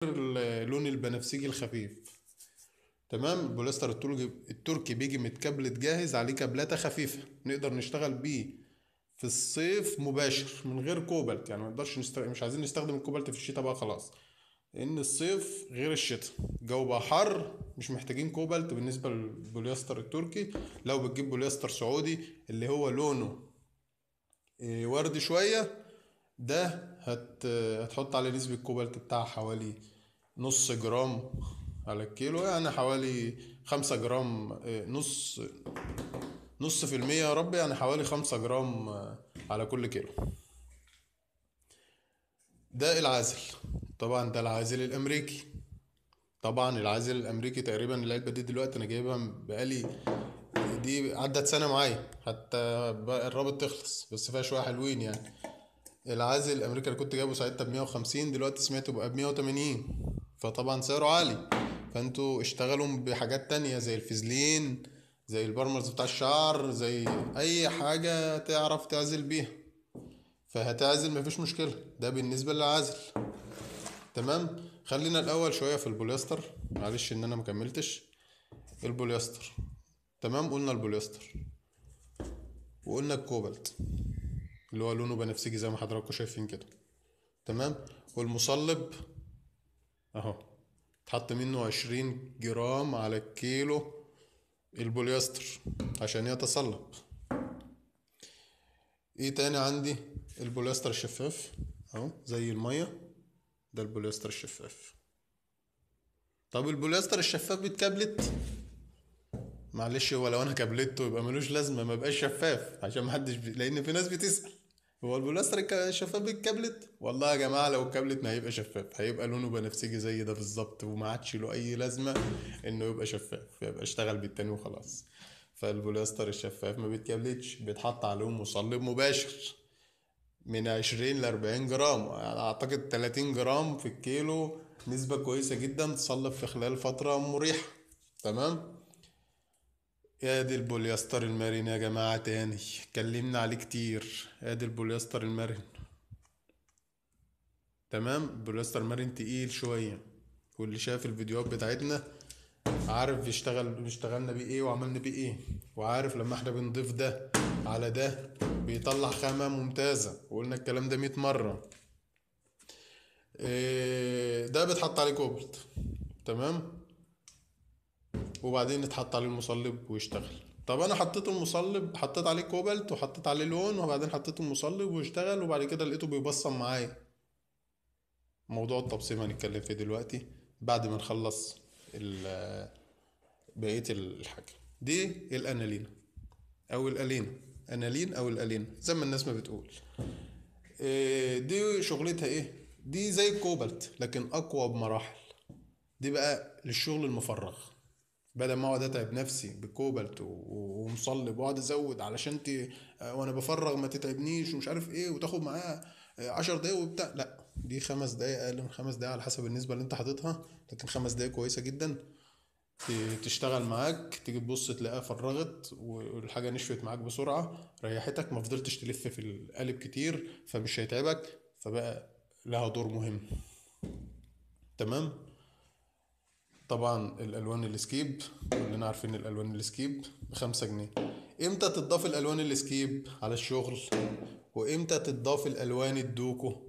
اللون البنفسجي الخفيف. تمام. البوليستر التركي بيجي متكبلت جاهز، عليه كابلاته خفيفه نقدر نشتغل بيه في الصيف مباشر من غير كوبالت. يعني ما نقدرش مش عايزين نستخدم الكوبالت في الشتاء بقى خلاص، لان الصيف غير الشتاء، الجو بقى حر، مش محتاجين كوبالت بالنسبه للبوليستر التركي. لو بتجيب بوليستر سعودي اللي هو لونه وردي شويه، ده هتحط عليه نسبة كوبالت بتاع حوالي نص جرام على الكيلو، يعني حوالي 5 جرام، نص في المية يا رب، يعني حوالي 5 جرام على كل كيلو. ده العازل. طبعا ده العازل الأمريكي. طبعا العازل الأمريكي تقريبا العلبة دي دلوقتي أنا جايبها بقالي، دي عدت سنة معايا حتى بقى قربت تخلص، بس فيها شوية حلوين يعني. العازل الامريكي اللي كنت جايبه ساعتها ب 150، دلوقتي سمعته بقى ب 180، فطبعا سعره عالي. فانتوا اشتغلوا بحاجات تانية زي الفازلين، زي البرمرز بتاع الشعر، زي اي حاجة تعرف تعزل بيها، فهتعزل مفيش مشكلة. ده بالنسبة للعازل. تمام. خلينا الاول شوية في البوليستر، معلش ان انا مكملتش البوليستر. تمام. قلنا البوليستر وقلنا الكوبالت اللي هو لونه بنفسجي زي ما حضراتكم شايفين كده. تمام. والمصلب اهو، تحط منه 20 جرام على الكيلو البوليستر عشان يتصلب. ايه تاني عندي؟ البوليستر الشفاف اهو زي المية، ده البوليستر الشفاف. طب البوليستر الشفاف بيتكبلت؟ معلش، هو لو انا كبلته يبقى ملوش لازمه، ما بقاش شفاف، عشان محدش لان في ناس بتسأل هو البوليستر الشفاف بيتكبلت؟ والله يا جماعه لو اتكبلت ما هيبقى شفاف، هيبقى لونه بنفسجي زي ده بالظبط، وما عادش له اي لازمه انه يبقى شفاف، يبقى اشتغل بالتاني وخلاص. فالبوليستر الشفاف ما بيتكبلتش، بيتحط عليه مصلب مباشر من 20 ل 40 جرام، يعني اعتقد 30 جرام في الكيلو نسبه كويسه جدا، تصلب في خلال فتره مريحه. تمام. ادي البوليستر المرن يا جماعة، تاني اتكلمنا عليه كتير. ادي البوليستر المرن. تمام. البوليستر المرن تقيل شوية، واللي شاف الفيديوهات بتاعتنا عارف اشتغلنا بيه ايه وعملنا بيه ايه، وعارف لما احنا بنضيف ده على ده بيطلع خامة ممتازة، وقلنا الكلام ده 100 مرة. ده بيتحط عليه كوبلت. تمام. وبعدين يتحط عليه المصلب ويشتغل. طب انا حطيت المصلب، حطيت عليه كوبالت وحطيت عليه لون، وبعدين حطيت المصلب واشتغل، وبعد كده لقيته بيبصم معايا. موضوع التبصيم هنتكلم فيه دلوقتي بعد ما نخلص بقية الحاجة. دي الانالين او الالينا، انالين او الالينا زي ما الناس ما بتقول. دي شغلتها ايه؟ دي زي الكوبالت لكن اقوى بمراحل. دي بقى للشغل المفرغ، بدل ما اقعد اتعب نفسي بكوبالت ومصلب واقعد ازود علشان وانا بفرغ ما تتعبنيش ومش عارف ايه، وتاخد معاه 10 دقايق وبتاع. لا، دي 5 دقايق، اقل من 5 دقايق على حسب النسبه اللي انت حاططها، لكن 5 دقايق كويسه جدا. تشتغل معاك، تيجي تبص تلاقيها فرغت والحاجه نشفت معاك بسرعه، ريحتك، ما فضلتش تلف في القالب كتير، فمش هيتعبك، فبقى لها دور مهم. تمام. طبعا الالوان السكيب كلنا عارفين الالوان السكيب ب5 جنيه. امتى تضاف الالوان السكيب على الشغل؟ وامتى تضاف الالوان الدوكو؟